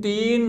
3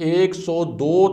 102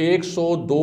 102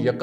1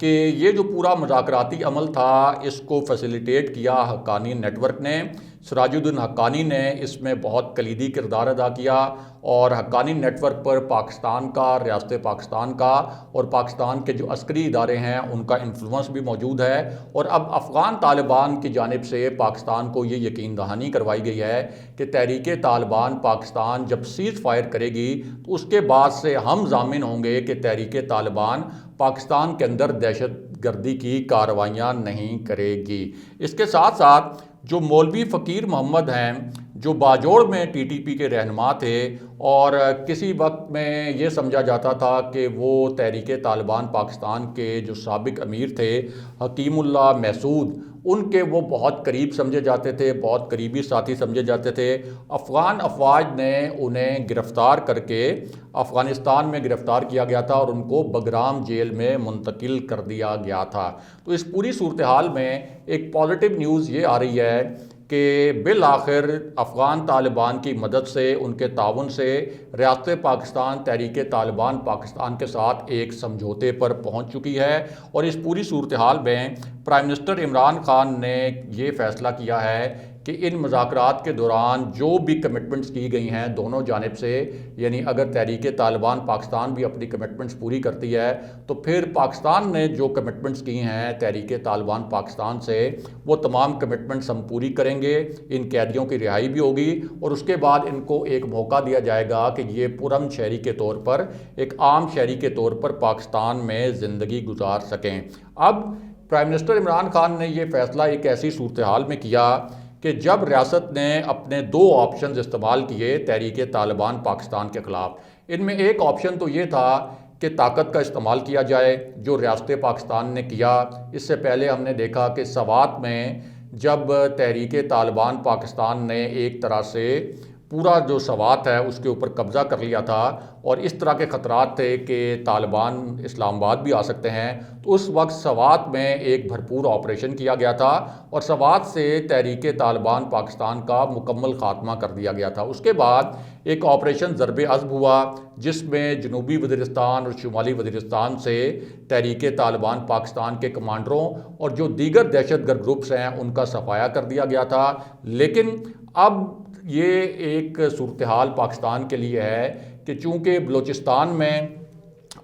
کہ یہ جو پورا مذاکراتی عمل تھا اس کو فیسیلیٹیٹ کیا حقانی نیٹ ورک نے. سراج الدین حقانی نے اس میں بہت کلیدی کردار ادا کیا اور حقانی نیٹ ورک پر پاکستان کا، ریاست پاکستان کا اور پاکستان کے جو عسکری ادارے ہیں ان کا انفلوئنس بھی موجود ہے. اور اب افغان طالبان کی جانب سے پاکستان کو یہ یقین دہانی کروائی گئی ہے کہ تحریک طالبان پاکستان جب سیز فائر کرے گی تو اس کے بعد سے ہم ضامن ہوں گے کہ تحریک طالبان پاکستان کے اندر دہشت گردی کی کارروائیاں نہیں کرے گی. اس کے ساتھ ساتھ جو مولوی فقیر محمد ہیں جو باجوڑ میں ٹی ٹی پی کے رہنما تھے اور کسی وقت میں یہ سمجھا جاتا تھا کہ وہ تحریک طالبان پاکستان کے جو سابق امیر تھے حکیم اللہ محسود، ان کے وہ بہت قریب سمجھے جاتے تھے، بہت قریبی ساتھی سمجھے جاتے تھے. افغان افواج نے انہیں گرفتار کر کے افغانستان میں گرفتار کیا گیا تھا اور ان کو بگرام جیل میں منتقل کر دیا گیا تھا. تو اس پوری صورتحال میں ایک پازیٹیو نیوز یہ آ رہی ہے کہ بالآخر افغان طالبان کی مدد سے، ان کے تعاون سے ریاست پاکستان تحریک طالبان پاکستان کے ساتھ ایک سمجھوتے پر پہنچ چکی ہے. اور اس پوری صورتحال میں پرائم منسٹر عمران خان نے یہ فیصلہ کیا ہے کہ ان مذاکرات کے دوران جو بھی کمٹمنٹس کی گئی ہیں دونوں جانب سے، یعنی اگر تحریک طالبان پاکستان بھی اپنی کمٹمنٹس پوری کرتی ہے تو پھر پاکستان نے جو کمٹمنٹس کی ہیں تحریک طالبان پاکستان سے وہ تمام کمٹمنٹس ہم پوری کریں گے. ان قیدیوں کی رہائی بھی ہوگی اور اس کے بعد ان کو ایک موقع دیا جائے گا کہ یہ پرامن شہری کے طور پر، ایک عام شہری کے طور پر پاکستان میں زندگی گزار سکیں. اب پرائم منسٹر عمران خان نے یہ فیصلہ ایک ایسی صورتحال میں کیا کہ جب ریاست نے اپنے دو آپشنز استعمال کیے تحریک طالبان پاکستان کے خلاف. ان میں ایک آپشن تو یہ تھا کہ طاقت کا استعمال کیا جائے، جو ریاست پاکستان نے کیا. اس سے پہلے ہم نے دیکھا کہ سوات میں جب تحریک طالبان پاکستان نے ایک طرح سے پورا جو سوات ہے اس کے اوپر قبضہ کر لیا تھا اور اس طرح کے خطرات تھے کہ طالبان اسلام آباد بھی آ سکتے ہیں، تو اس وقت سوات میں ایک بھرپور آپریشن کیا گیا تھا اور سوات سے تحریک طالبان پاکستان کا مکمل خاتمہ کر دیا گیا تھا. اس کے بعد ایک آپریشن ضرب عضب ہوا جس میں جنوبی وزیرستان اور شمالی وزیرستان سے تحریک طالبان پاکستان کے کمانڈروں اور جو دیگر دہشت گرد گروپس ہیں ان کا صفایا کر دیا گیا تھا. لیکن اب یہ ایک صورتحال پاکستان کے لیے ہے کہ چونکہ بلوچستان میں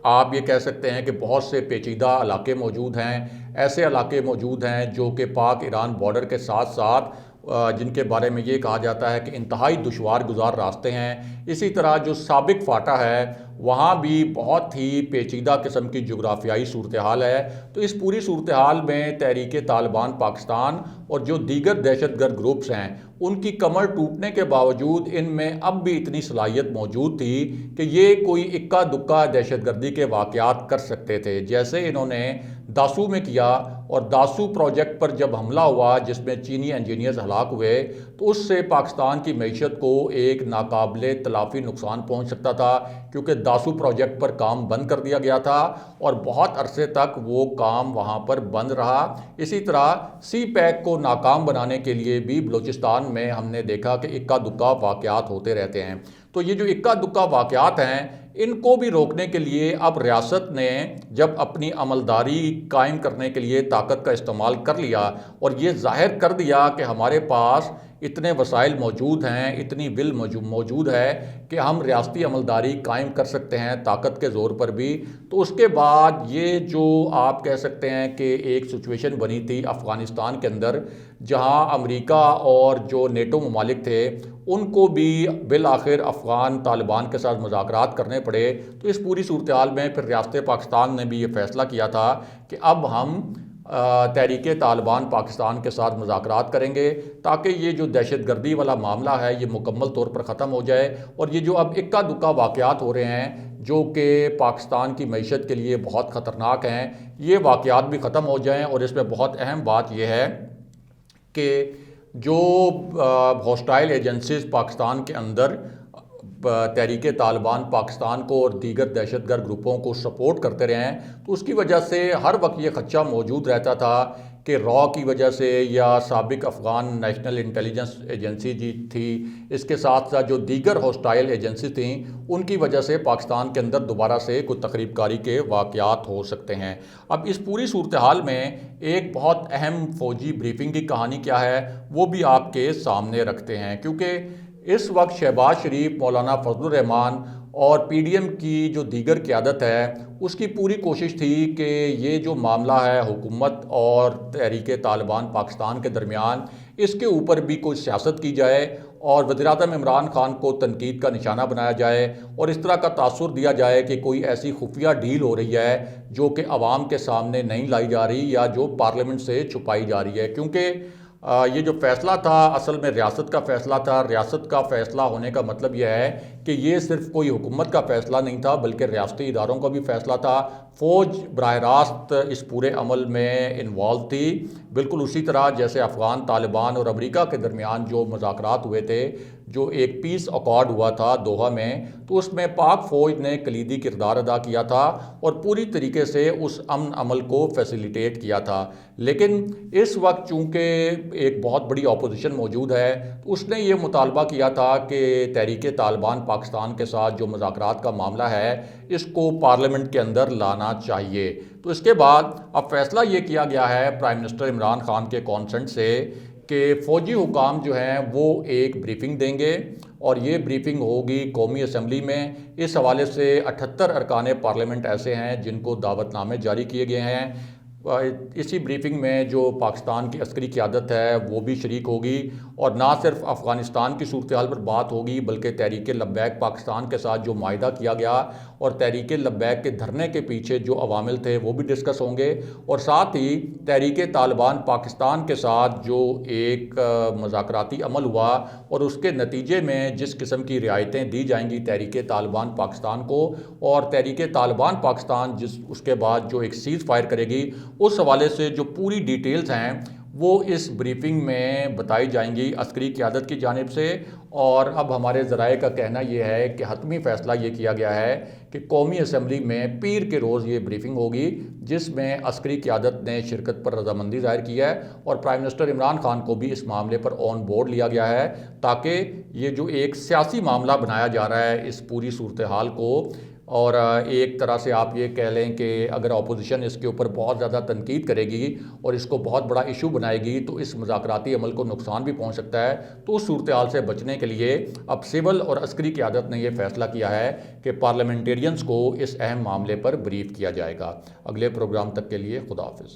آپ یہ کہہ سکتے ہیں کہ بہت سے پیچیدہ علاقے موجود ہیں، ایسے علاقے موجود ہیں جو کہ پاک ایران بارڈر کے ساتھ ساتھ جن کے بارے میں یہ کہا جاتا ہے کہ انتہائی دشوار گزار راستے ہیں. اسی طرح جو سابق فاٹا ہے وہاں بھی بہت ہی پیچیدہ قسم کی جغرافیائی صورتحال ہے. تو اس پوری صورتحال میں تحریک طالبان پاکستان اور جو دیگر دہشت گرد گروپس ہیں ان کی کمر ٹوٹنے کے باوجود ان میں اب بھی اتنی صلاحیت موجود تھی کہ یہ کوئی اکا دکا دہشت گردی کے واقعات کر سکتے تھے، جیسے انہوں نے داسو میں کیا. اور داسو پروجیکٹ پر جب حملہ ہوا جس میں چینی انجینئرز ہلاک ہوئے تو اس سے پاکستان کی معیشت کو ایک ناقابل تلافی نقصان پہنچ سکتا تھا، کیونکہ داسو پروجیکٹ پر کام بند کر دیا گیا تھا اور بہت عرصے تک وہ کام وہاں پر بند رہا. اسی طرح سی پیک کو ناکام بنانے کے لیے بھی بلوچستان میں ہم نے دیکھا کہ اکا دکا واقعات ہوتے رہتے ہیں. تو یہ جو اکا دکا واقعات ہیں ان کو بھی روکنے کے لیے اب ریاست نے جب اپنی عملداری قائم کرنے کے لیے طاقت کا استعمال کر لیا اور یہ ظاہر کر دیا کہ ہمارے پاس اتنے وسائل موجود ہیں، اتنی ول موجود ہے کہ ہم ریاستی عملداری قائم کر سکتے ہیں طاقت کے زور پر بھی. تو اس کے بعد یہ جو آپ کہہ سکتے ہیں کہ ایک سچویشن بنی تھی افغانستان کے اندر جہاں امریکہ اور جو نیٹو ممالک تھے ان کو بھی بالآخر افغان طالبان کے ساتھ مذاکرات کرنے پڑے. تو اس پوری صورتحال میں پھر ریاست پاکستان نے بھی یہ فیصلہ کیا تھا کہ اب ہم تحریک طالبان پاکستان کے ساتھ مذاکرات کریں گے تاکہ یہ جو دہشت گردی والا معاملہ ہے یہ مکمل طور پر ختم ہو جائے اور یہ جو اب اکا دکا واقعات ہو رہے ہیں جو کہ پاکستان کی معیشت کے لیے بہت خطرناک ہیں یہ واقعات بھی ختم ہو جائیں. اور اس میں بہت اہم بات یہ ہے کہ جو ہاسٹائل ایجنسیز پاکستان کے اندر تحریک طالبان پاکستان کو اور دیگر دہشت گرد گروپوں کو سپورٹ کرتے رہے ہیں، تو اس کی وجہ سے ہر وقت یہ خدشہ موجود رہتا تھا کہ را کی وجہ سے یا سابق افغان نیشنل انٹیلیجنس ایجنسی تھی، اس کے ساتھ ساتھ جو دیگر ہوسٹائل ایجنسی تھیں، ان کی وجہ سے پاکستان کے اندر دوبارہ سے کوئی تخریب کاری کے واقعات ہو سکتے ہیں۔ اب اس پوری صورتحال میں ایک بہت اہم فوجی بریفنگ کی کہانی کیا ہے وہ بھی آپ کے سامنے رکھتے ہیں، کیونکہ اس وقت شہباز شریف، مولانا فضل الرحمان اور پی ڈی ایم کی جو دیگر قیادت ہے اس کی پوری کوشش تھی کہ یہ جو معاملہ ہے حکومت اور تحریک طالبان پاکستان کے درمیان، اس کے اوپر بھی کوئی سیاست کی جائے اور وزیراعظم عمران خان کو تنقید کا نشانہ بنایا جائے اور اس طرح کا تاثر دیا جائے کہ کوئی ایسی خفیہ ڈیل ہو رہی ہے جو کہ عوام کے سامنے نہیں لائی جا رہی یا جو پارلیمنٹ سے چھپائی جا رہی ہے، کیونکہ یہ جو فیصلہ تھا اصل میں ریاست کا فیصلہ تھا۔ ریاست کا فیصلہ ہونے کا مطلب یہ ہے کہ یہ صرف کوئی حکومت کا فیصلہ نہیں تھا بلکہ ریاستی اداروں کا بھی فیصلہ تھا۔ فوج براہ راست اس پورے عمل میں انوالو تھی، بالکل اسی طرح جیسے افغان طالبان اور امریکہ کے درمیان جو مذاکرات ہوئے تھے، جو ایک پیس اکارڈ ہوا تھا دوحہ میں، تو اس میں پاک فوج نے کلیدی کردار ادا کیا تھا اور پوری طریقے سے اس امن عمل کو فیسیلیٹیٹ کیا تھا۔ لیکن اس وقت چونکہ ایک بہت بڑی اپوزیشن موجود ہے، تو اس نے یہ مطالبہ کیا تھا کہ تحریک طالبان پاکستان کے ساتھ جو مذاکرات کا معاملہ ہے اس کو پارلیمنٹ کے اندر لانا چاہیے۔ تو اس کے بعد اب فیصلہ یہ کیا گیا ہے پرائم منسٹر عمران خان کے کانسنٹ سے کہ فوجی حکام جو ہیں وہ ایک بریفنگ دیں گے اور یہ بریفنگ ہوگی قومی اسمبلی میں۔ اس حوالے سے 78 ارکان پارلیمنٹ ایسے ہیں جن کو دعوت نامے جاری کیے گئے ہیں۔ اسی بریفنگ میں جو پاکستان کی عسکری قیادت ہے وہ بھی شریک ہوگی اور نہ صرف افغانستان کی صورتحال پر بات ہوگی بلکہ تحریک لبیک پاکستان کے ساتھ جو معاہدہ کیا گیا اور تحریک لبیک کے دھرنے کے پیچھے جو عوامل تھے وہ بھی ڈسکس ہوں گے، اور ساتھ ہی تحریک طالبان پاکستان کے ساتھ جو ایک مذاکراتی عمل ہوا اور اس کے نتیجے میں جس قسم کی رعایتیں دی جائیں گی تحریک طالبان پاکستان کو، اور تحریک طالبان پاکستان اس کے بعد جو ایک سیز فائر کرے گی، اس حوالے سے جو پوری ڈیٹیلز ہیں وہ اس بریفنگ میں بتائی جائیں گی عسکری قیادت کی جانب سے۔ اور اب ہمارے ذرائع کا کہنا یہ ہے کہ حتمی فیصلہ یہ کیا گیا ہے کہ قومی اسمبلی میں پیر کے روز یہ بریفنگ ہوگی جس میں عسکری قیادت نے شرکت پر رضامندی ظاہر کی ہے اور پرائم منسٹر عمران خان کو بھی اس معاملے پر آن بورڈ لیا گیا ہے، تاکہ یہ جو ایک سیاسی معاملہ بنایا جا رہا ہے اس پوری صورتحال کو، اور ایک طرح سے آپ یہ کہہ لیں کہ اگر اپوزیشن اس کے اوپر بہت زیادہ تنقید کرے گی اور اس کو بہت بڑا ایشو بنائے گی تو اس مذاکراتی عمل کو نقصان بھی پہنچ سکتا ہے۔ تو اس صورتحال سے بچنے کے لیے اب سول اور عسکری قیادت نے یہ فیصلہ کیا ہے کہ پارلیمنٹیرینز کو اس اہم معاملے پر بریف کیا جائے گا۔ اگلے پروگرام تک کے لیے خدا حافظ۔